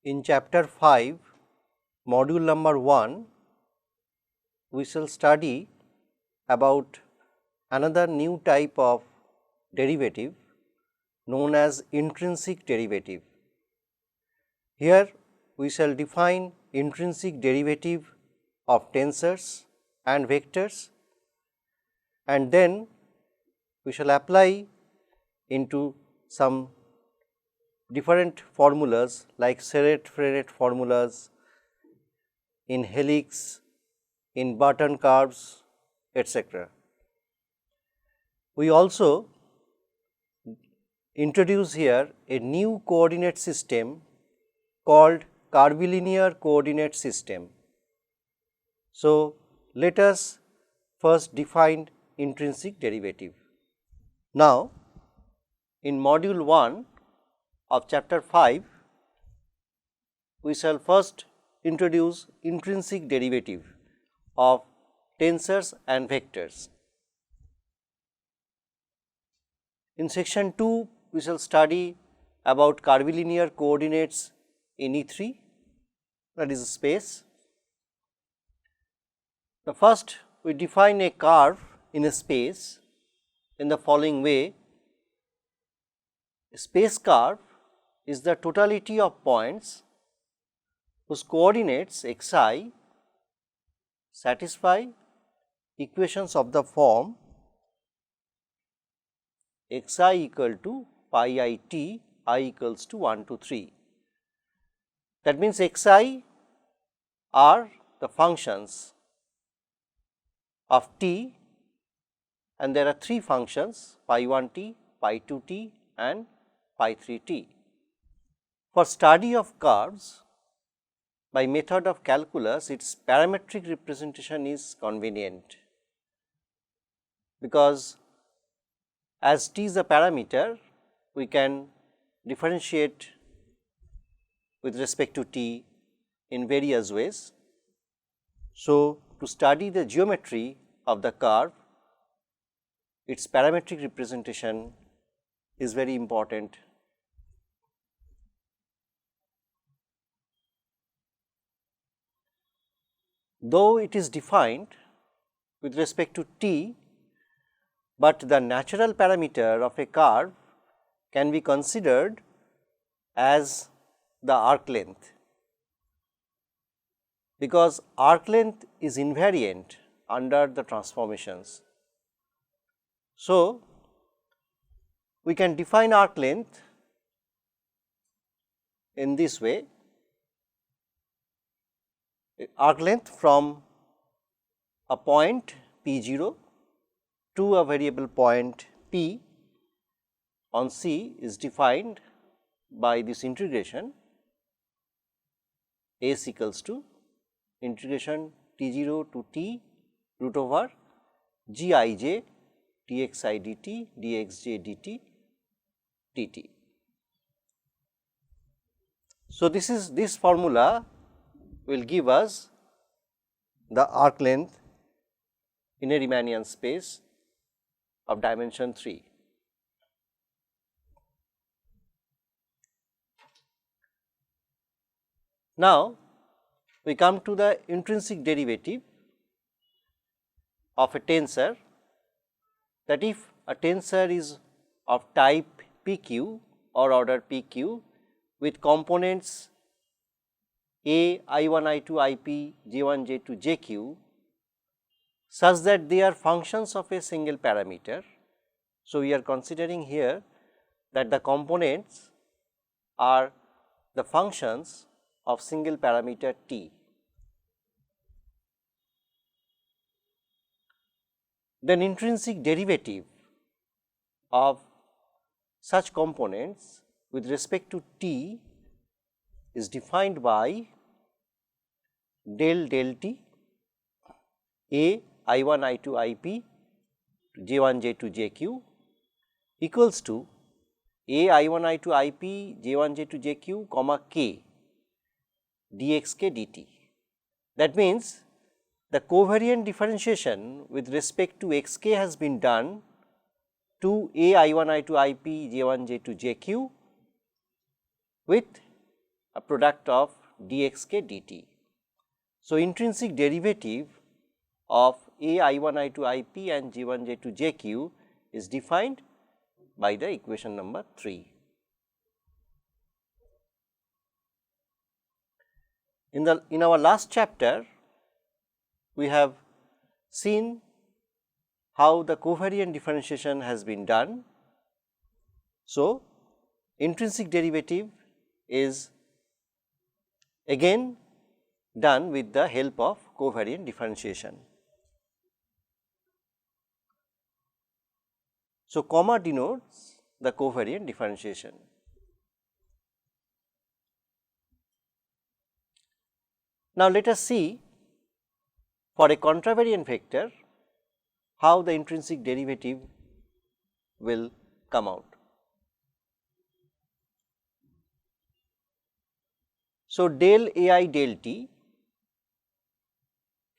In chapter 5, module number 1, we shall study about another new type of derivative known as intrinsic derivative. Here we shall define intrinsic derivative of tensors and vectors, and then we shall apply into some different formulas like Serret-Frenet formulas in helix, in Burton curves, etc. We also introduce here a new coordinate system called curvilinear coordinate system. So, let us first define intrinsic derivative. Now, in module 1 of chapter 5, we shall first introduce intrinsic derivative of tensors and vectors. In section 2, we shall study about curvilinear coordinates in E3, that is space. The first, we define a curve in a space in the following way. A space curve is the totality of points whose coordinates xi satisfy equations of the form xi equal to pi I t, I equals to 1 to 3. That means, xi are the functions of t, and there are 3 functions pi 1 t, pi 2 t and pi 3 t. For study of curves by method of calculus, its parametric representation is convenient, because as t is a parameter, we can differentiate with respect to t in various ways. So, to study the geometry of the curve, its parametric representation is very important. Though it is defined with respect to t, but the natural parameter of a curve can be considered as the arc length, because arc length is invariant under the transformations. So, we can define arc length in this way: arc length from a point p 0 to a variable point p on C is defined by this integration s equals to integration t 0 to t root over g I j dx I dt dx j dt dt. So, this formula will give us the arc length in a Riemannian space of dimension 3. Now, we come to the intrinsic derivative of a tensor, that if a tensor is of type PQ or order PQ with components A, I1, I2, IP, J1, J2, Jq, such that they are functions of a single parameter. So, we are considering here that the components are the functions of single parameter t. Then intrinsic derivative of such components with respect to t is defined by del t A I1 I2 IP J1 J2 Jq equals to A I1 I2 IP J1 J2 Jq comma k dxk dt. That means, the covariant differentiation with respect to xk has been done to A I1 I2 IP J1 J2 Jq with a product of dxk dt. So, intrinsic derivative of A I1 I2 IP and G1 J2 JQ is defined by the equation number 3. In our last chapter, we have seen how the covariant differentiation has been done. So, intrinsic derivative is again done with the help of covariant differentiation. So, comma denotes the covariant differentiation. Now, let us see for a contravariant vector how the intrinsic derivative will come out. So, del ai del t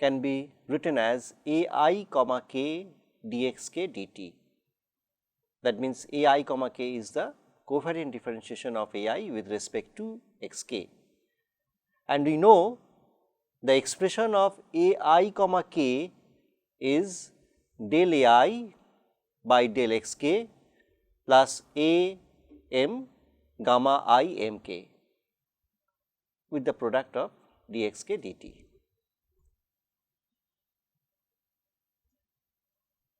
can be written as ai comma k dxk dt. That means, ai comma k is the covariant differentiation of ai with respect to xk. And we know the expression of ai comma k is del ai by del xk plus a m gamma I m k with the product of dxk dt.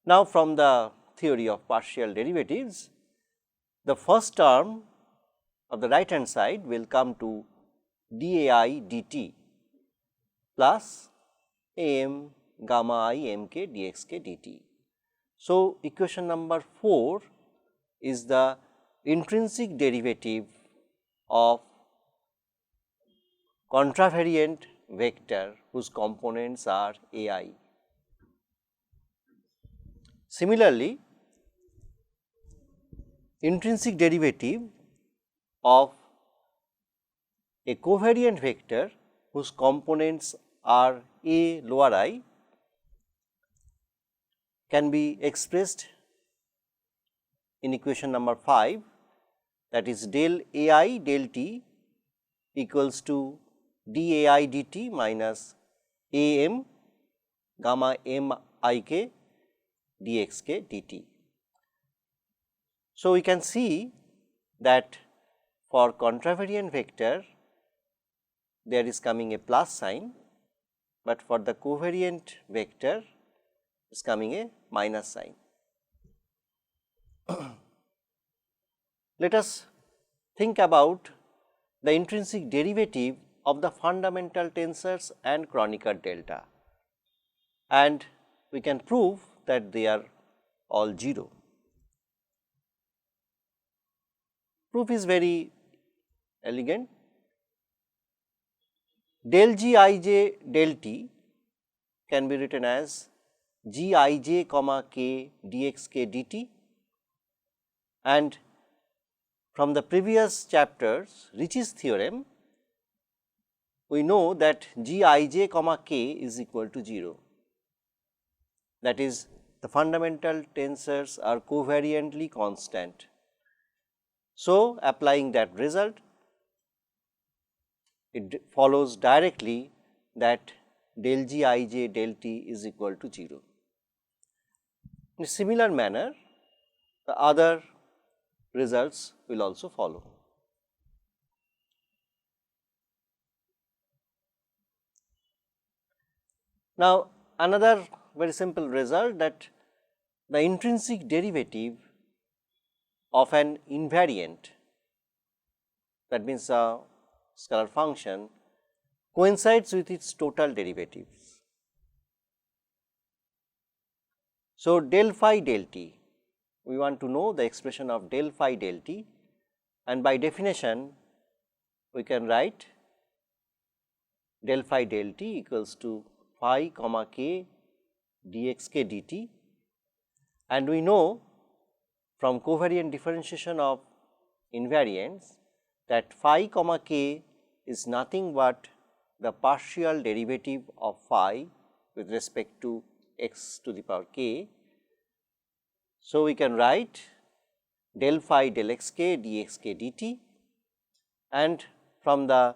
Now, from the theory of partial derivatives, the first term of the right hand side will come to dai dt plus am gamma I m k dxk dt. So, equation number 4 is the intrinsic derivative of contravariant vector whose components are ai. Similarly, intrinsic derivative of a covariant vector whose components are a lower I can be expressed in equation number 5, that is del ai del t equals to dai dt minus am gamma m I k dxk dt. So, we can see that for contravariant vector there is coming a plus sign, but for the covariant vector is coming a minus sign. Let us think about the intrinsic derivative of the fundamental tensors and Kronecker delta, and we can prove that they are all 0. Proof is very elegant. Del g I j del t can be written as g I j comma k dxk dt, and from the previous chapters Ricci's theorem, we know that g I j comma k is equal to 0. That is, the fundamental tensors are covariantly constant. So, applying that result, it follows directly that del g I j del t is equal to 0. In a similar manner, the other results will also follow. Now, another very simple result, that the intrinsic derivative of an invariant, that means a scalar function, coincides with its total derivatives. So, del phi del t, we want to know the expression of del phi del t, and by definition we can write del phi del t equals to phi comma k dxk dt, and we know from covariant differentiation of invariants that phi comma k is nothing but the partial derivative of phi with respect to x to the power k. So, we can write del phi del x k dx k dt, and from the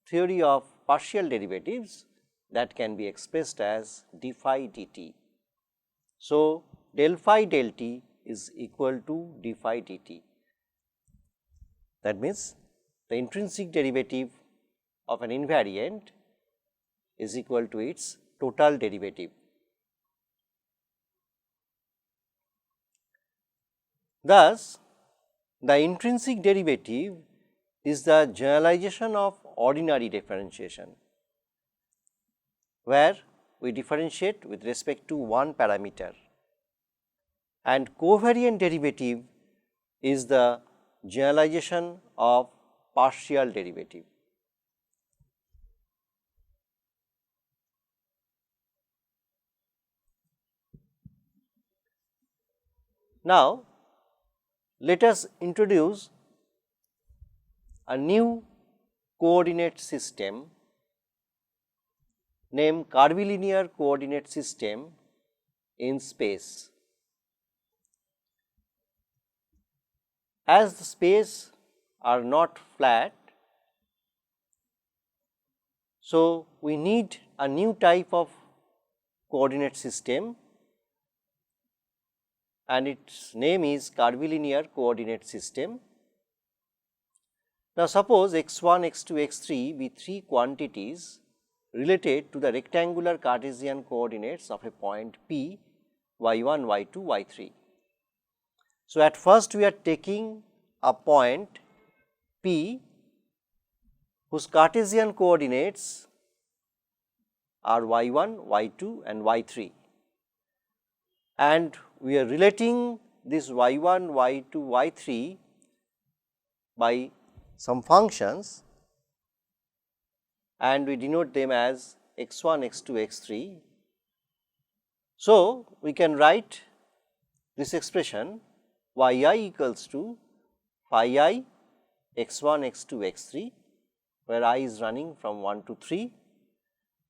theory of partial derivatives that can be expressed as d phi dt. So, del phi del t is equal to d phi dt. That means, the intrinsic derivative of an invariant is equal to its total derivative. Thus, the intrinsic derivative is the generalization of ordinary differentiation, where we differentiate with respect to one parameter, and covariant derivative is the generalization of partial derivative. Now, let us introduce a new coordinate system named curvilinear coordinate system in space. As the space are not flat, so we need a new type of coordinate system, and its name is curvilinear coordinate system. Now, suppose x1, x2, x3 be three quantities related to the rectangular Cartesian coordinates of a point P, y1, y2, y3. So, at first we are taking a point P whose Cartesian coordinates are y1, y2 and y3, and we are relating this y1, y2, y3 by some functions, and we denote them as x1, x2, x3. So, we can write this expression yi equals to phi I x1, x2, x3, where I is running from 1 to 3.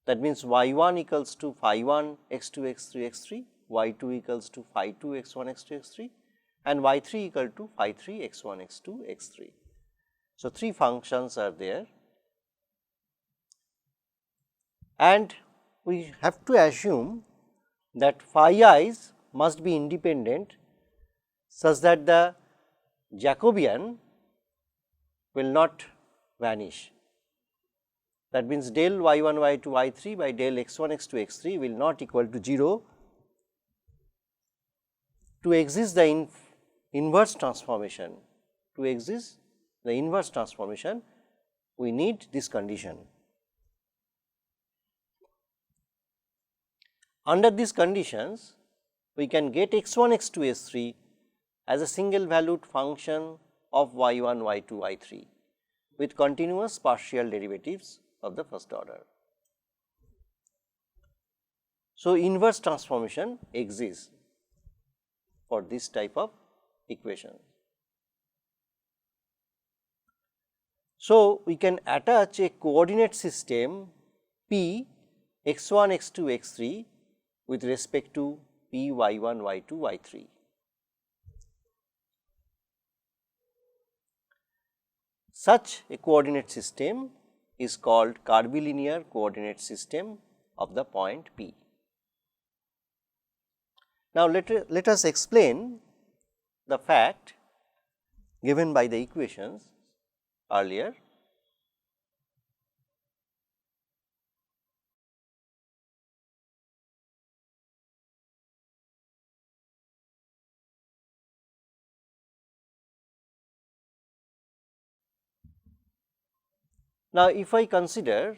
That means, y1 equals to phi 1 x2, x3, x3, y2 equals to phi 2 x1, x2, x3, and y3 equal to phi 3 x1, x2, x3. So, three functions are there, and we have to assume that phi i's must be independent such that the Jacobian will not vanish. That means, del y1, y2, y3 by del x1, x2, x3 will not equal to 0. To exist the inverse transformation, we need this condition. Under these conditions, we can get x1, x2, x3 as a single valued function of y1, y2, y3 with continuous partial derivatives of the first order. So, inverse transformation exists for this type of equation. So, we can attach a coordinate system P x1, x2, x3 with respect to P y1, y2, y3. Such a coordinate system is called curvilinear coordinate system of the point P. Now, let us explain the fact given by the equations earlier. Now, if I consider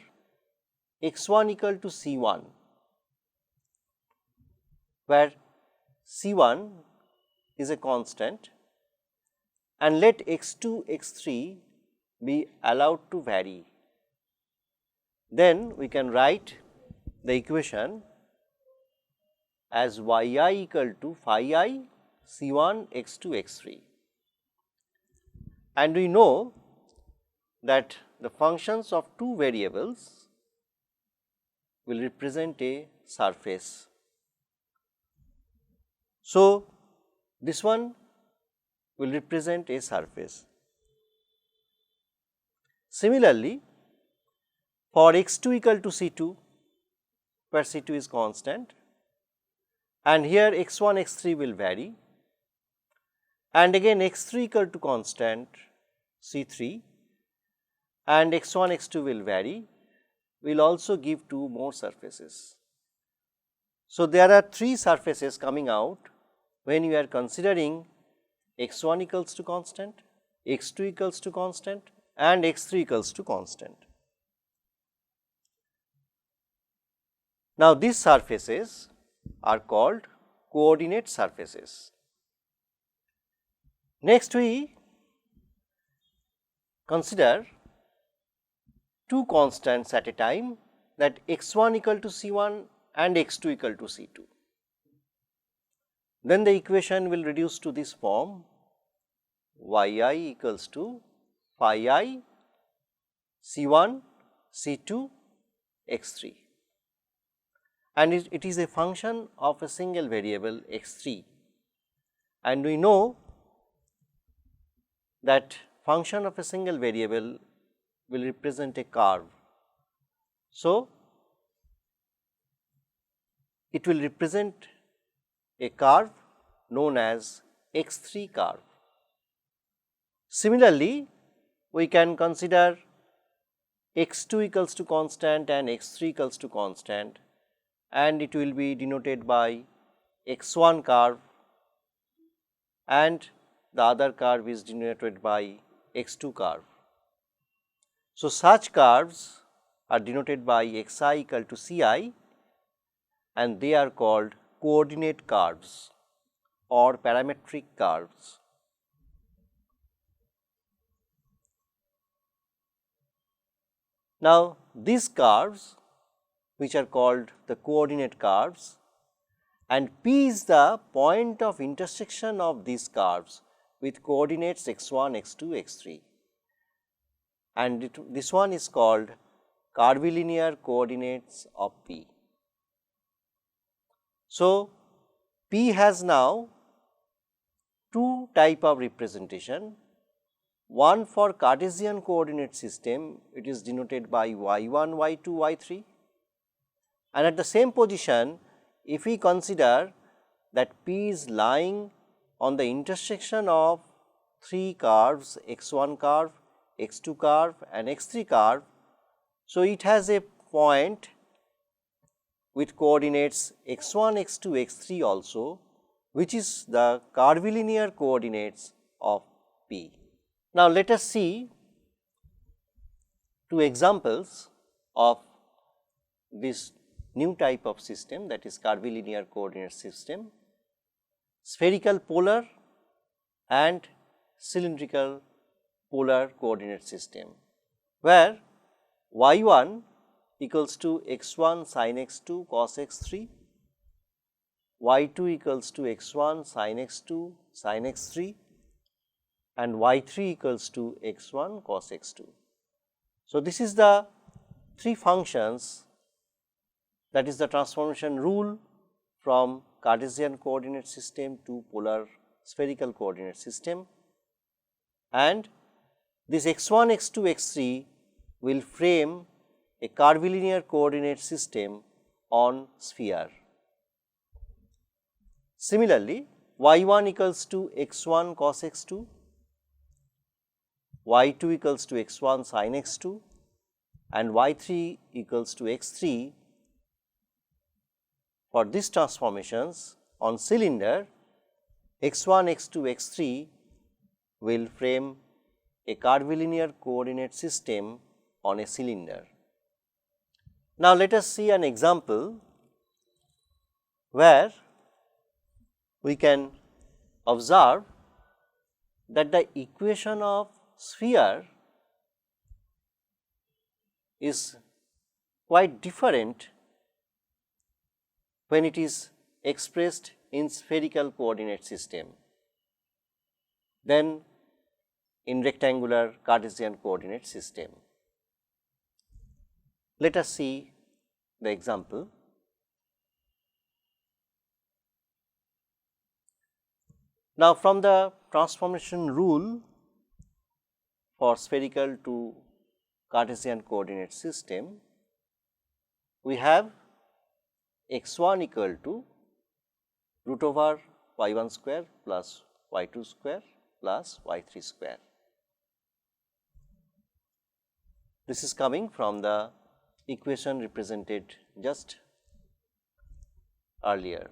x1 equal to c1, where c1 is a constant, and let x2, x3 be allowed to vary, then we can write the equation as yi equal to phi I c1 x2 x3, and we know that the functions of two variables will represent a surface. So, this one will represent a surface. Similarly, for x2 equal to c2, where c2 is constant, and here x1, x3 will vary, and again x3 equal to constant c3, and x1, x2 will vary, will also give 2 more surfaces. So, there are 3 surfaces coming out when you are considering x1 equals to constant, x2 equals to constant, and x3 equals to constant. Now, these surfaces are called coordinate surfaces. Next, we consider 2 constants at a time, that x1 equal to c1 and x2 equal to c2. Then the equation will reduce to this form: yi equals to phi I c1 c2 x3, and it is a function of a single variable x3, and we know that function of a single variable will represent a curve. So, it will represent a curve known as x3 curve. Similarly, we can consider x2 equals to constant and x3 equals to constant, and it will be denoted by x1 curve, and the other curve is denoted by x2 curve. So, such curves are denoted by xi equal to ci, and they are called coordinate curves or parametric curves. Now, these curves, which are called the coordinate curves, and P is the point of intersection of these curves with coordinates x1, x2, x3, and this one is called curvilinear coordinates of P. So, P has now 2 type of representation. One for Cartesian coordinate system, it is denoted by y1, y2, y3, and at the same position, if we consider that P is lying on the intersection of 3 curves, x1 curve, x2 curve and x3 curve. So, it has a point with coordinates x1, x2, x3 also, which is the curvilinear coordinates of P. Now, let us see 2 examples of this new type of system, that is curvilinear coordinate system: spherical polar and cylindrical polar coordinate system, where y1 equals to x1 sin x2 cos x3, y2 equals to x1 sin x2 sin x3, and y3 equals to x1 cos x2. So, this is the 3 functions, that is the transformation rule from Cartesian coordinate system to polar spherical coordinate system, and this x1, x2, x3 will frame a curvilinear coordinate system on sphere. Similarly, y1 equals to x1 cos x2, y2 equals to x1 sin x2, and y3 equals to x3. For these transformations on cylinder, x1, x2, x3 will frame a curvilinear coordinate system on a cylinder. Now, let us see an example where we can observe that the equation of sphere is quite different when it is expressed in spherical coordinate system than in rectangular Cartesian coordinate system. Let us see the example. Now, from the transformation rule for spherical to Cartesian coordinate system, we have x1 equal to root over y1 square plus y2 square plus y3 square. This is coming from the equation represented just earlier.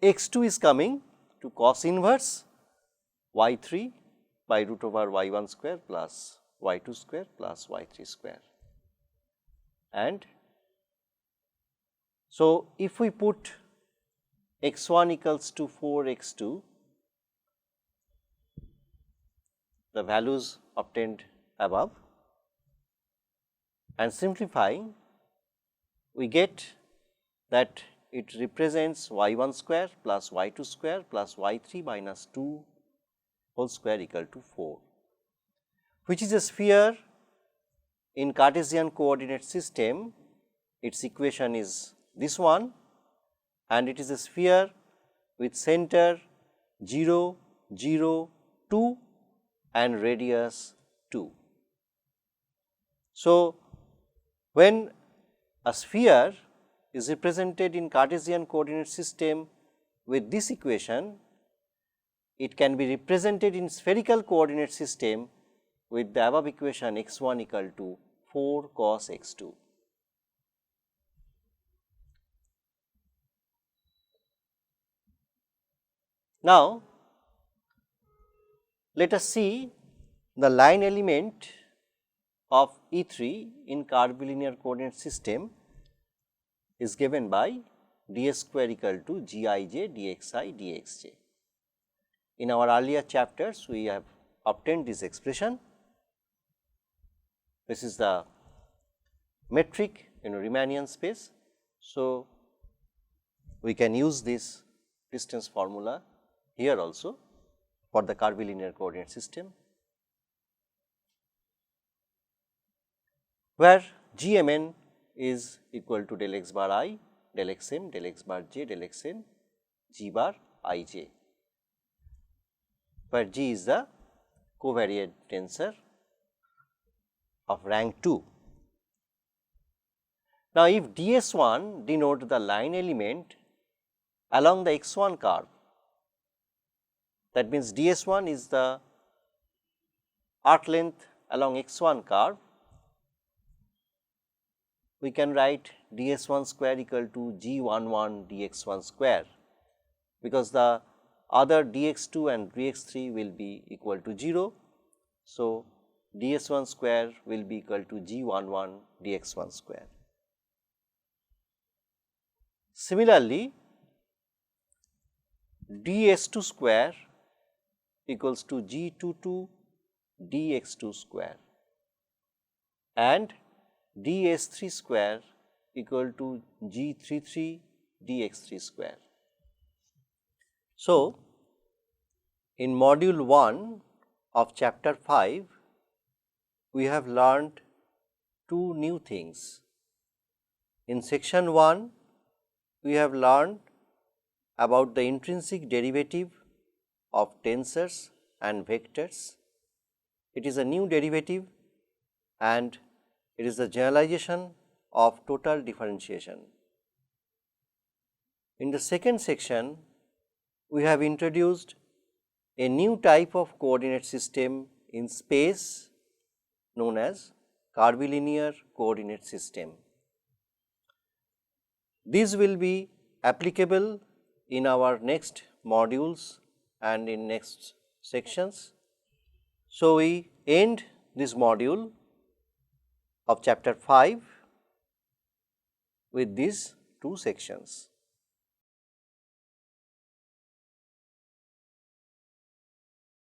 X2 is coming to cos inverse y3 by root over y1 square plus y2 square plus y3 square. And so, if we put x1 equals to 4x2, the values obtained above, and simplifying, we get that it represents y1 square plus y2 square plus y3 minus 2 whole square equal to 4, which is a sphere in Cartesian coordinate system. Its equation is this one, and it is a sphere with center 0, 0, 2 and radius 2. So, when a sphere is represented in Cartesian coordinate system with this equation, it can be represented in spherical coordinate system with the above equation x1 equal to 4 cos x2. Now, let us see the line element of E3 in curvilinear coordinate system is given by ds square equal to gij dxi dxj. In our earlier chapters, we have obtained this expression. This is the metric in Riemannian space. So, we can use this distance formula here also for the curvilinear coordinate system, where Gmn is equal to del x bar I, del xn, del x bar j, del xn, g bar ij, where G is the covariant tensor of rank 2. Now, if ds1 denote the line element along the x1 curve, that means ds1 is the arc length along x1 curve, we can write ds1 square equal to g11 dx1 square, because the other dx2 and dx3 will be equal to 0. So, ds1 square will be equal to g11 dx1 square. Similarly, ds2 square equals to g22 dx2 square and ds3 square equal to g33 dx3 square. So, in module 1 of chapter 5, we have learned two new things. In section 1, we have learned about the intrinsic derivative of tensors and vectors. It is a new derivative and it is the generalization of total differentiation. In the second section, we have introduced a new type of coordinate system in space known as curvilinear coordinate system. These will be applicable in our next modules and in next sections. So, we end this module of chapter 5 with these two sections.